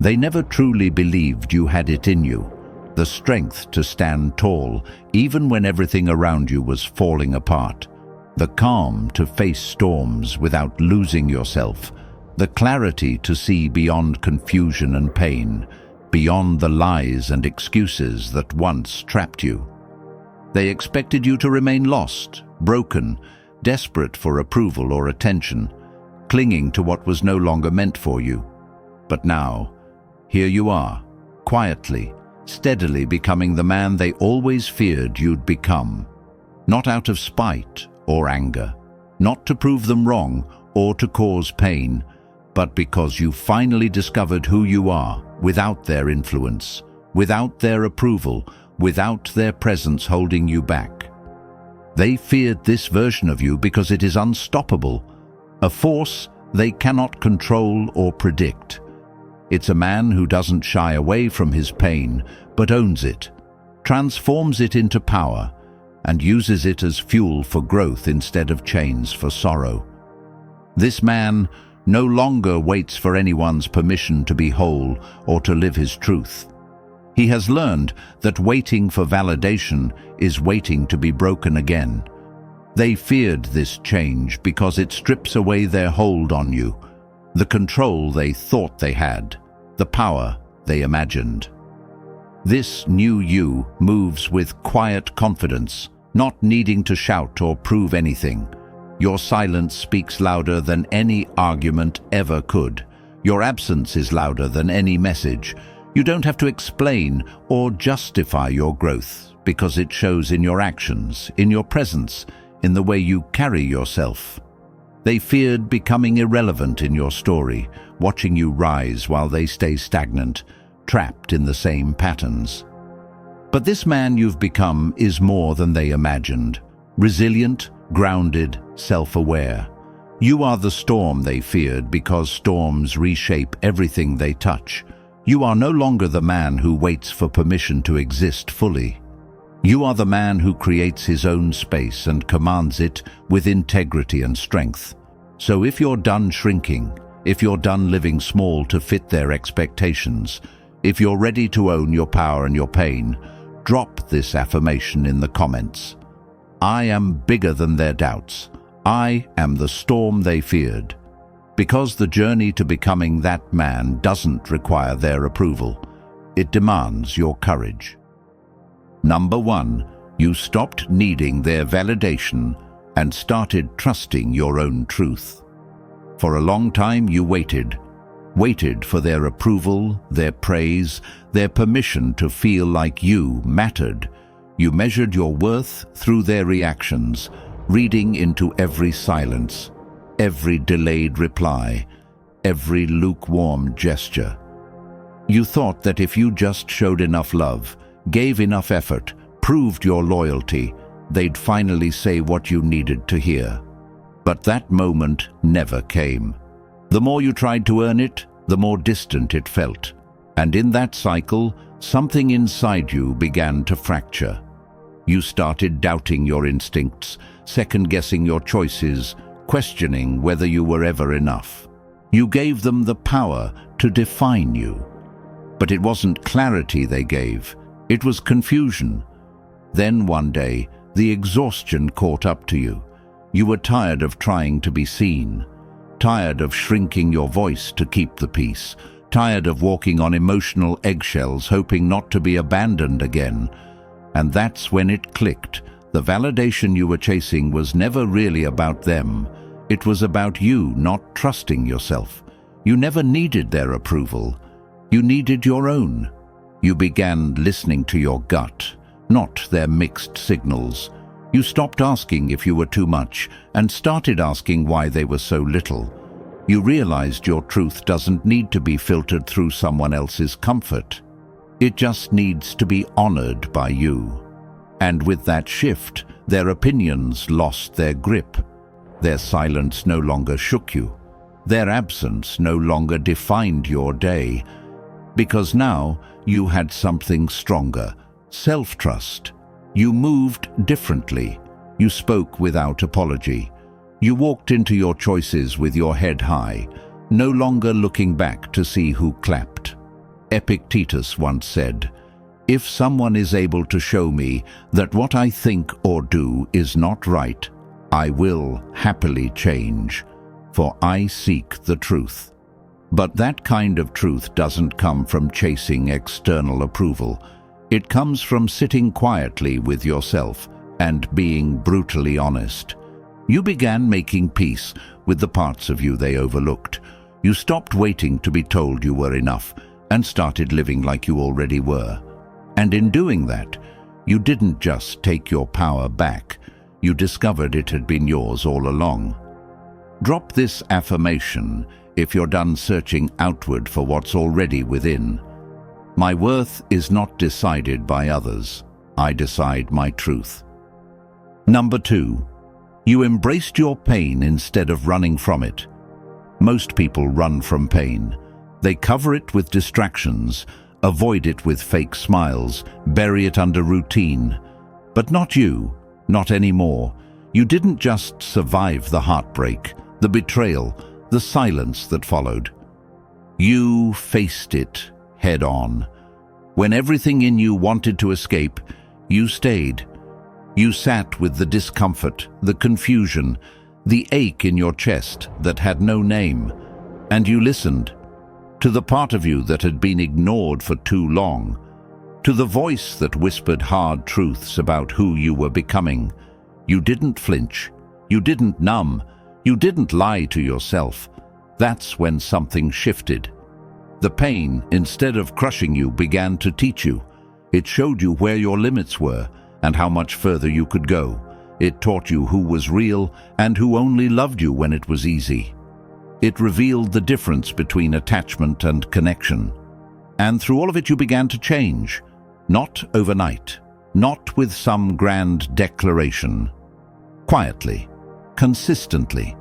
They never truly believed you had it in you, the strength to stand tall, even when everything around you was falling apart, the calm to face storms without losing yourself, the clarity to see beyond confusion and pain, beyond the lies and excuses that once trapped you. They expected you to remain lost, broken, desperate for approval or attention, clinging to what was no longer meant for you. But now, here you are, quietly, steadily becoming the man they always feared you'd become. Not out of spite or anger, not to prove them wrong or to cause pain, but because you finally discovered who you are without their influence, without their approval, without their presence holding you back. They feared this version of you because it is unstoppable, a force they cannot control or predict. It's a man who doesn't shy away from his pain, but owns it, transforms it into power, and uses it as fuel for growth instead of chains for sorrow. This man no longer waits for anyone's permission to be whole or to live his truth. He has learned that waiting for validation is waiting to be broken again. They feared this change because it strips away their hold on you, the control they thought they had, the power they imagined. This new you moves with quiet confidence, not needing to shout or prove anything. Your silence speaks louder than any argument ever could. Your absence is louder than any message. You don't have to explain or justify your growth because it shows in your actions, in your presence, in the way you carry yourself. They feared becoming irrelevant in your story, watching you rise while they stay stagnant, trapped in the same patterns. But this man you've become is more than they imagined. Resilient, grounded, self-aware. You are the storm they feared because storms reshape everything they touch. You are no longer the man who waits for permission to exist fully. You are the man who creates his own space and commands it with integrity and strength. So if you're done shrinking, if you're done living small to fit their expectations, if you're ready to own your power and your pain, drop this affirmation in the comments. I am bigger than their doubts. I am the storm they feared. Because the journey to becoming that man doesn't require their approval. It demands your courage. Number 1, you stopped needing their validation and started trusting your own truth. For a long time you waited for their approval, their praise, their permission to feel like you mattered. You measured your worth through their reactions, reading into every silence, every delayed reply, every lukewarm gesture. You thought that if you just showed enough love, gave enough effort, proved your loyalty, they'd finally say what you needed to hear. But that moment never came. The more you tried to earn it, the more distant it felt. And in that cycle, something inside you began to fracture. You started doubting your instincts, second-guessing your choices, questioning whether you were ever enough. You gave them the power to define you. But it wasn't clarity they gave, it was confusion. Then one day, the exhaustion caught up to you. You were tired of trying to be seen, tired of shrinking your voice to keep the peace, tired of walking on emotional eggshells hoping not to be abandoned again. And that's when it clicked. The validation you were chasing was never really about them. It was about you not trusting yourself. You never needed their approval. You needed your own. You began listening to your gut, not their mixed signals. You stopped asking if you were too much and started asking why they were so little. You realized your truth doesn't need to be filtered through someone else's comfort. It just needs to be honored by you. And with that shift, their opinions lost their grip. Their silence no longer shook you. Their absence no longer defined your day. Because now you had something stronger, self-trust. You moved differently. You spoke without apology. You walked into your choices with your head high, no longer looking back to see who clapped. Epictetus once said, "If someone is able to show me that what I think or do is not right, I will happily change, for I seek the truth." But that kind of truth doesn't come from chasing external approval. It comes from sitting quietly with yourself and being brutally honest. You began making peace with the parts of you they overlooked. You stopped waiting to be told you were enough and started living like you already were. And in doing that, you didn't just take your power back, you discovered it had been yours all along. Drop this affirmation if you're done searching outward for what's already within. My worth is not decided by others. I decide my truth. Number 2. You embraced your pain instead of running from it. Most people run from pain. They cover it with distractions, avoid it with fake smiles, bury it under routine. But not you, not anymore. You didn't just survive the heartbreak, the betrayal, the silence that followed. You faced it head on. When everything in you wanted to escape, you stayed. You sat with the discomfort, the confusion, the ache in your chest that had no name, and you listened to the part of you that had been ignored for too long, to the voice that whispered hard truths about who you were becoming. You didn't flinch, you didn't numb, you didn't lie to yourself. That's when something shifted. The pain, instead of crushing you, began to teach you. It showed you where your limits were and how much further you could go. It taught you who was real and who only loved you when it was easy. It revealed the difference between attachment and connection. And through all of it you began to change. Not overnight, not with some grand declaration. Quietly, consistently.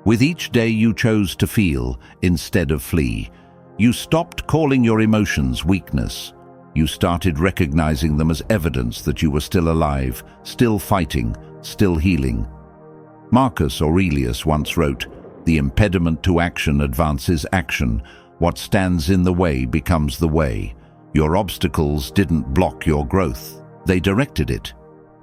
With each day you chose to feel instead of flee. You stopped calling your emotions weakness. You started recognizing them as evidence that you were still alive, still fighting, still healing. Marcus Aurelius once wrote, "The impediment to action advances action. What stands in the way becomes the way." Your obstacles didn't block your growth. They directed it.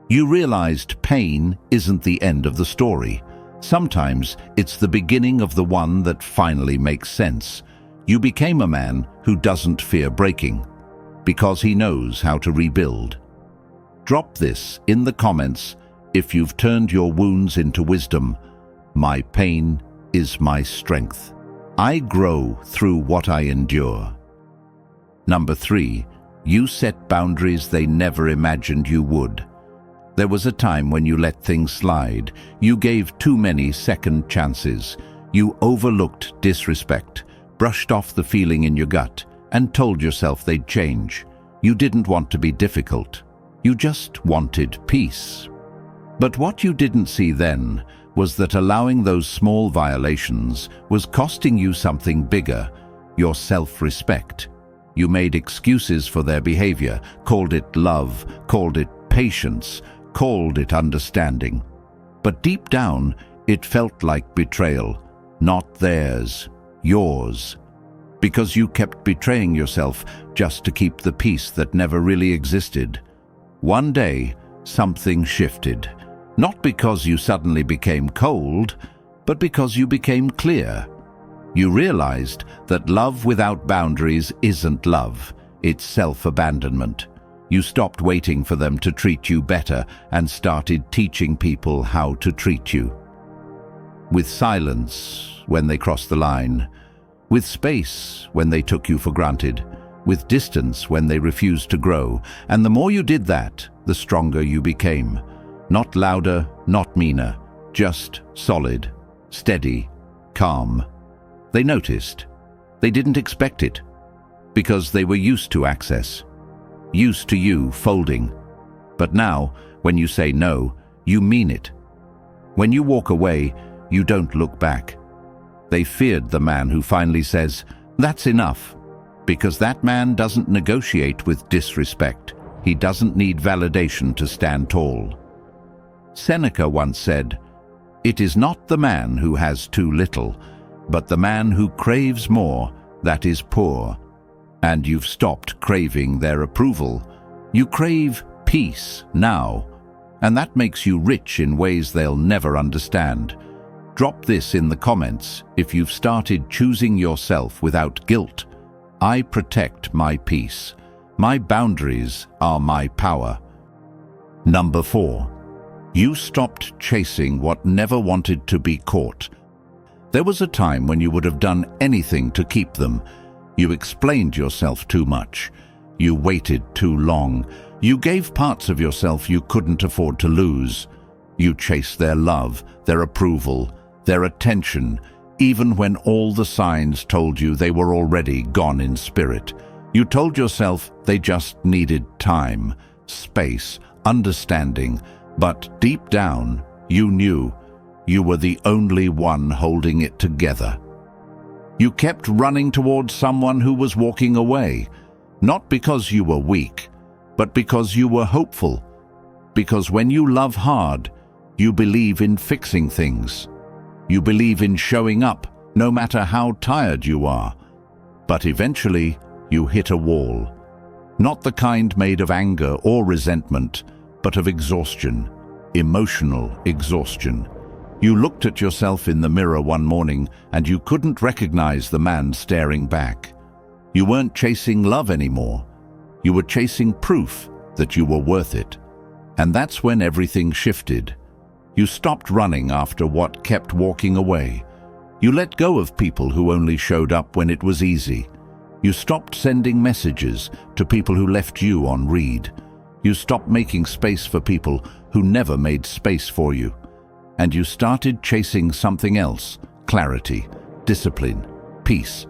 You realized pain isn't the end of the story. Sometimes it's the beginning of the one that finally makes sense. You became a man who doesn't fear breaking, because he knows how to rebuild. Drop this in the comments if you've turned your wounds into wisdom. My pain is my strength. I grow through what I endure. Number 3, you set boundaries they never imagined you would. There was a time when you let things slide. You gave too many second chances. You overlooked disrespect, brushed off the feeling in your gut, and told yourself they'd change. You didn't want to be difficult. You just wanted peace. But what you didn't see then was that allowing those small violations was costing you something bigger, your self-respect. You made excuses for their behavior, called it love, called it patience, called it understanding. But deep down, it felt like betrayal, not theirs, yours. Because you kept betraying yourself just to keep the peace that never really existed. One day, something shifted. Not because you suddenly became cold, but because you became clear. You realized that love without boundaries isn't love, it's self-abandonment. You stopped waiting for them to treat you better and started teaching people how to treat you. With silence when they crossed the line, with space when they took you for granted, with distance when they refused to grow. And the more you did that, the stronger you became. Not louder, not meaner, just solid, steady, calm. They noticed. They didn't expect it, because they were used to access, used to you folding. But now, when you say no, you mean it. When you walk away, you don't look back. They feared the man who finally says, "That's enough," because that man doesn't negotiate with disrespect. He doesn't need validation to stand tall. Seneca once said, "It is not the man who has too little, but the man who craves more that is poor." And you've stopped craving their approval. You crave peace now, and that makes you rich in ways they'll never understand. Drop this in the comments if you've started choosing yourself without guilt. I protect my peace. My boundaries are my power. Number 4. You stopped chasing what never wanted to be caught. There was a time when you would have done anything to keep them. You explained yourself too much. You waited too long. You gave parts of yourself you couldn't afford to lose. You chased their love, their approval, their attention, even when all the signs told you they were already gone in spirit. You told yourself they just needed time, space, understanding, but deep down, you knew you were the only one holding it together. You kept running towards someone who was walking away, not because you were weak, but because you were hopeful. Because when you love hard, you believe in fixing things. You believe in showing up, no matter how tired you are. But eventually, you hit a wall. Not the kind made of anger or resentment, but of exhaustion, emotional exhaustion. You looked at yourself in the mirror one morning and you couldn't recognize the man staring back. You weren't chasing love anymore. You were chasing proof that you were worth it. And that's when everything shifted. You stopped running after what kept walking away. You let go of people who only showed up when it was easy. You stopped sending messages to people who left you on read. You stopped making space for people who never made space for you. And you started chasing something else: clarity, discipline, peace.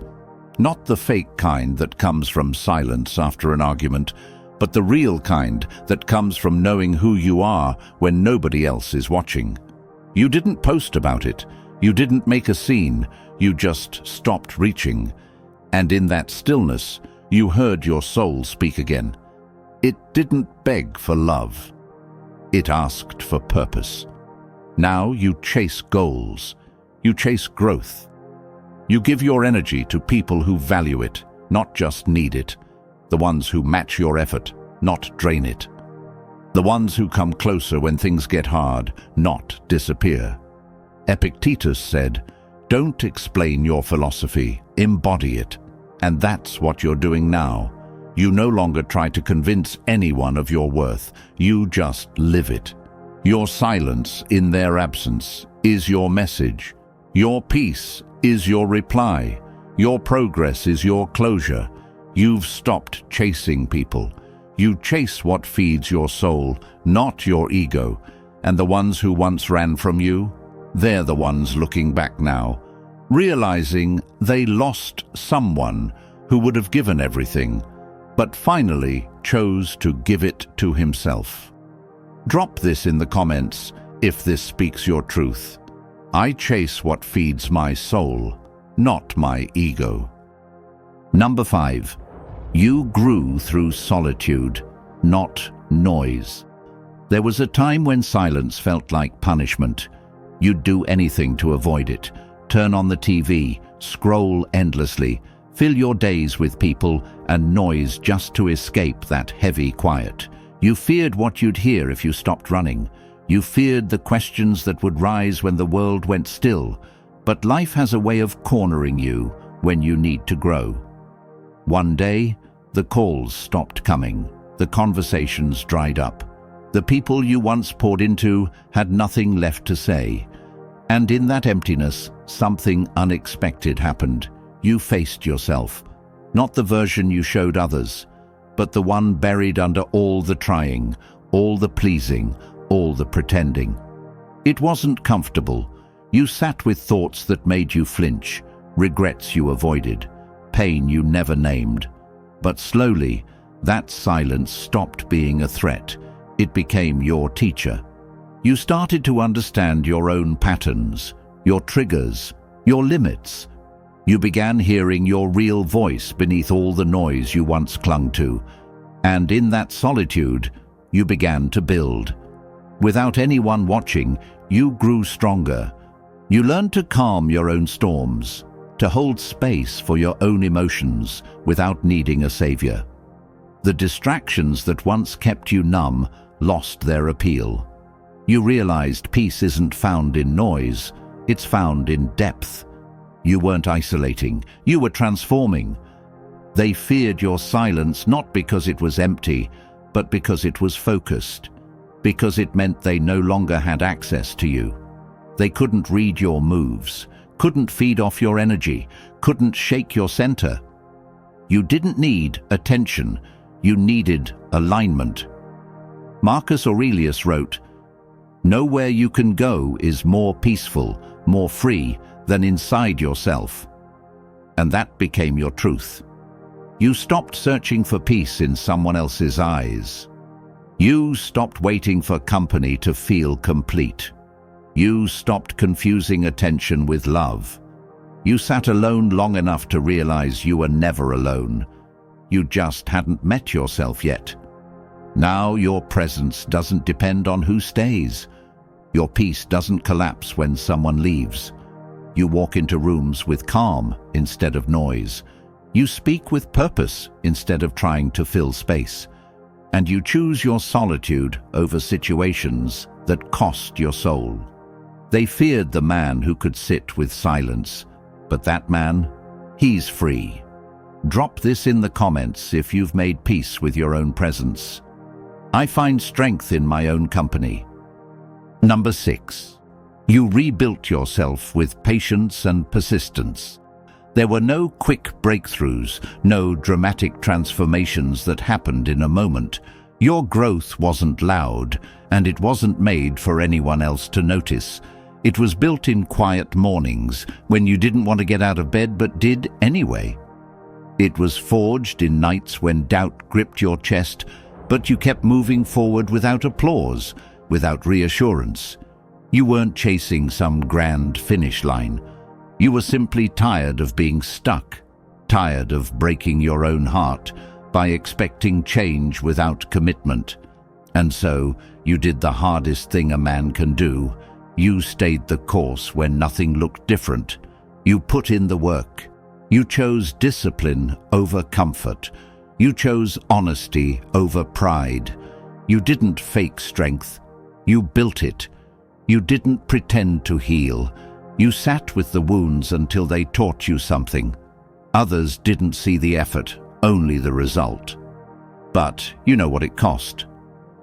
Not the fake kind that comes from silence after an argument, but the real kind that comes from knowing who you are when nobody else is watching. You didn't post about it. You didn't make a scene. You just stopped reaching. And in that stillness, you heard your soul speak again. It didn't beg for love. It asked for purpose. Now you chase goals. You chase growth. You give your energy to people who value it, not just need it. The ones who match your effort, not drain it. The ones who come closer when things get hard, not disappear. Epictetus said, "Don't explain your philosophy, embody it." And that's what you're doing now. You no longer try to convince anyone of your worth. You just live it. Your silence in their absence is your message. Your peace is your reply. Your progress is your closure. You've stopped chasing people. You chase what feeds your soul, not your ego. And the ones who once ran from you, they're the ones looking back now, realizing they lost someone who would have given everything, but finally chose to give it to himself. Drop this in the comments if this speaks your truth. I chase what feeds my soul, not my ego. Number 5. You grew through solitude, not noise. There was a time when silence felt like punishment. You'd do anything to avoid it. Turn on the TV, scroll endlessly, fill your days with people and noise just to escape that heavy quiet. You feared what you'd hear if you stopped running. You feared the questions that would rise when the world went still. But life has a way of cornering you when you need to grow. One day, the calls stopped coming. The conversations dried up. The people you once poured into had nothing left to say. And in that emptiness, something unexpected happened. You faced yourself. Not the version you showed others, but the one buried under all the trying, all the pleasing, all the pretending. It wasn't comfortable. You sat with thoughts that made you flinch, regrets you avoided, pain you never named. But slowly, that silence stopped being a threat. It became your teacher. You started to understand your own patterns, your triggers, your limits. You began hearing your real voice beneath all the noise you once clung to. And in that solitude, you began to build. Without anyone watching, you grew stronger. You learned to calm your own storms, to hold space for your own emotions without needing a savior. The distractions that once kept you numb lost their appeal. You realized peace isn't found in noise, it's found in depth. You weren't isolating, you were transforming. They feared your silence not because it was empty, but because it was focused, because it meant they no longer had access to you. They couldn't read your moves, couldn't feed off your energy, couldn't shake your center. You didn't need attention, you needed alignment. Marcus Aurelius wrote, "Nowhere you can go is more peaceful, more free than inside yourself." And that became your truth. You stopped searching for peace in someone else's eyes. You stopped waiting for company to feel complete. You stopped confusing attention with love. You sat alone long enough to realize you were never alone. You just hadn't met yourself yet. Now your presence doesn't depend on who stays. Your peace doesn't collapse when someone leaves. You walk into rooms with calm instead of noise. You speak with purpose instead of trying to fill space. And you choose your solitude over situations that cost your soul. They feared the man who could sit with silence, but that man, he's free. Drop this in the comments if you've made peace with your own presence. I find strength in my own company. Number 6. You rebuilt yourself with patience and persistence. There were no quick breakthroughs, no dramatic transformations that happened in a moment. Your growth wasn't loud, and it wasn't made for anyone else to notice. It was built in quiet mornings, when you didn't want to get out of bed but did anyway. It was forged in nights when doubt gripped your chest, but you kept moving forward without applause, without reassurance. You weren't chasing some grand finish line. You were simply tired of being stuck, tired of breaking your own heart by expecting change without commitment. And so you did the hardest thing a man can do. You stayed the course when nothing looked different. You put in the work. You chose discipline over comfort. You chose honesty over pride. You didn't fake strength. You built it. You didn't pretend to heal. You sat with the wounds until they taught you something. Others didn't see the effort, only the result. But you know what it cost.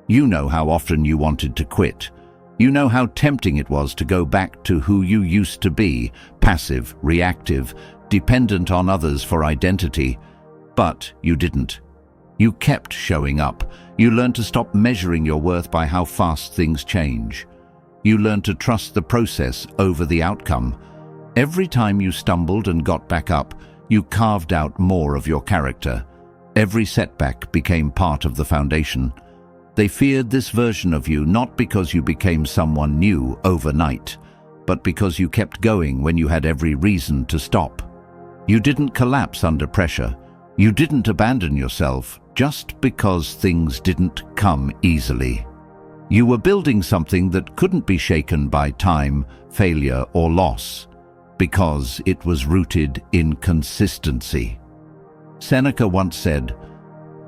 You know how often you wanted to quit. You know how tempting it was to go back to who you used to be, passive, reactive, dependent on others for identity. But you didn't. You kept showing up. You learned to stop measuring your worth by how fast things change. You learned to trust the process over the outcome. Every time you stumbled and got back up, you carved out more of your character. Every setback became part of the foundation. They feared this version of you not because you became someone new overnight, but because you kept going when you had every reason to stop. You didn't collapse under pressure. You didn't abandon yourself just because things didn't come easily. You were building something that couldn't be shaken by time, failure, or loss, because it was rooted in consistency. Seneca once said,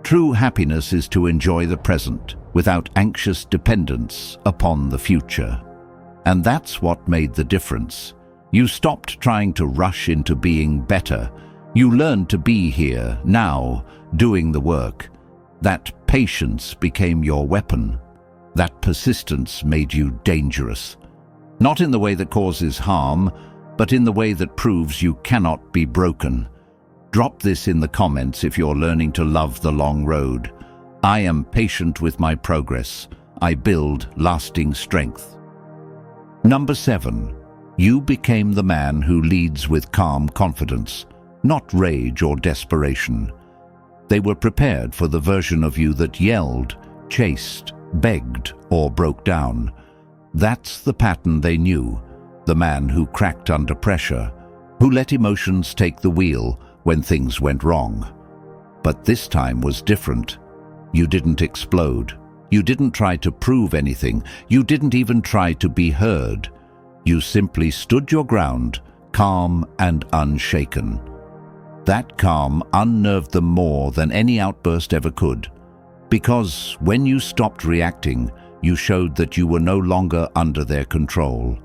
"True happiness is to enjoy the present without anxious dependence upon the future." And that's what made the difference. You stopped trying to rush into being better. You learned to be here, now, doing the work. That patience became your weapon. That persistence made you dangerous. Not in the way that causes harm, but in the way that proves you cannot be broken. Drop this in the comments if you're learning to love the long road. I am patient with my progress. I build lasting strength. Number 7. You became the man who leads with calm confidence, not rage or desperation. They were prepared for the version of you that yelled, chased, begged, or broke down. That's the pattern they knew, the man who cracked under pressure, who let emotions take the wheel when things went wrong. But this time was different. You didn't explode. You didn't try to prove anything. You didn't even try to be heard. You simply stood your ground, calm and unshaken. That calm unnerved them more than any outburst ever could, because when you stopped reacting, you showed that you were no longer under their control,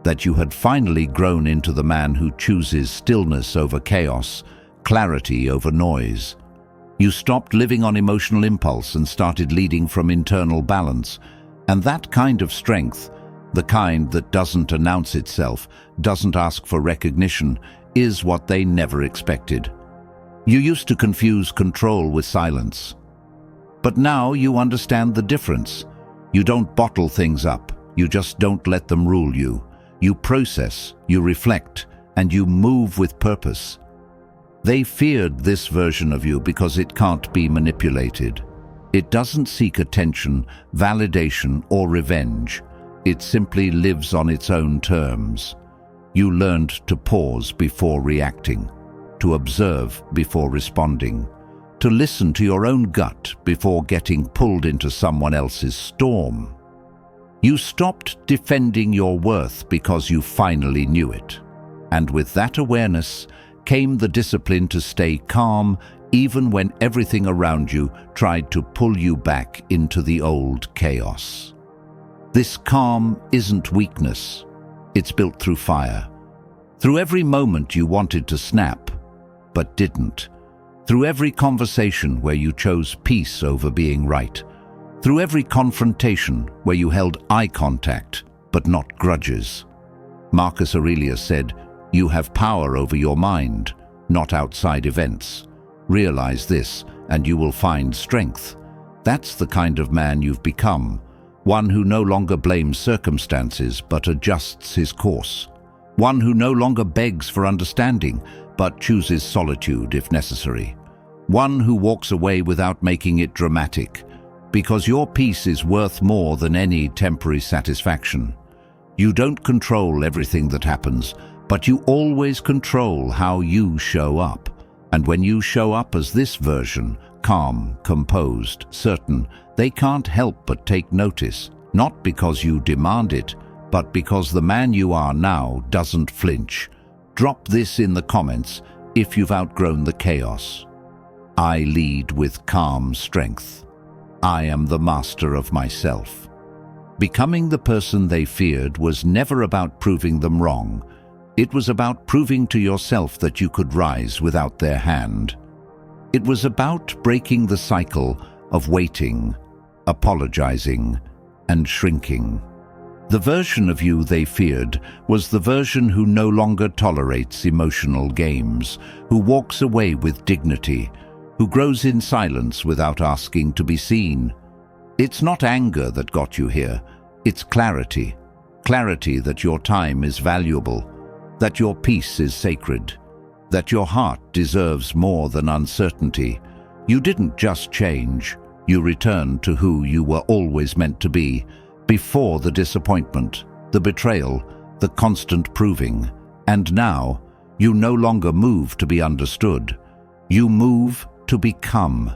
that you had finally grown into the man who chooses stillness over chaos, clarity over noise. You stopped living on emotional impulse and started leading from internal balance, and that kind of strength, the kind that doesn't announce itself, doesn't ask for recognition, is what they never expected. You used to confuse control with silence. But now you understand the difference. You don't bottle things up, you just don't let them rule you. You process, you reflect, and you move with purpose. They feared this version of you because it can't be manipulated. It doesn't seek attention, validation, or revenge. It simply lives on its own terms. You learned to pause before reacting, to observe before responding, to listen to your own gut before getting pulled into someone else's storm. You stopped defending your worth because you finally knew it. And with that awareness came the discipline to stay calm even when everything around you tried to pull you back into the old chaos. This calm isn't weakness. It's built through fire. Through every moment you wanted to snap, but didn't. Through every conversation where you chose peace over being right. Through every confrontation where you held eye contact, but not grudges. Marcus Aurelius said, "You have power over your mind, not outside events. Realize this, and you will find strength." That's the kind of man you've become. One who no longer blames circumstances, but adjusts his course. One who no longer begs for understanding, but chooses solitude if necessary. One who walks away without making it dramatic, because your peace is worth more than any temporary satisfaction. You don't control everything that happens, but you always control how you show up. And when you show up as this version, calm, composed, certain, they can't help but take notice, not because you demand it, but because the man you are now doesn't flinch. Drop this in the comments if you've outgrown the chaos. I lead with calm strength. I am the master of myself. Becoming the person they feared was never about proving them wrong. It was about proving to yourself that you could rise without their hand. It was about breaking the cycle of waiting, apologizing, and shrinking. The version of you they feared was the version who no longer tolerates emotional games, who walks away with dignity, who grows in silence without asking to be seen. It's not anger that got you here, it's clarity. Clarity that your time is valuable, that your peace is sacred, that your heart deserves more than uncertainty. You didn't just change, you returned to who you were always meant to be, before the disappointment, the betrayal, the constant proving. And now, you no longer move to be understood. You move to become.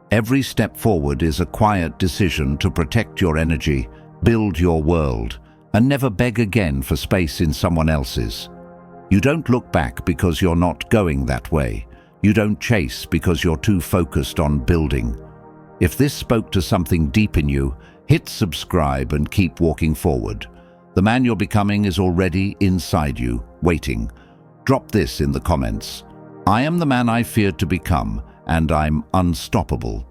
Every step forward is a quiet decision to protect your energy, build your world, and never beg again for space in someone else's. You don't look back because you're not going that way. You don't chase because you're too focused on building. If this spoke to something deep in you, hit subscribe and keep walking forward. The man you're becoming is already inside you, waiting. Drop this in the comments. I am the man I feared to become, and I'm unstoppable.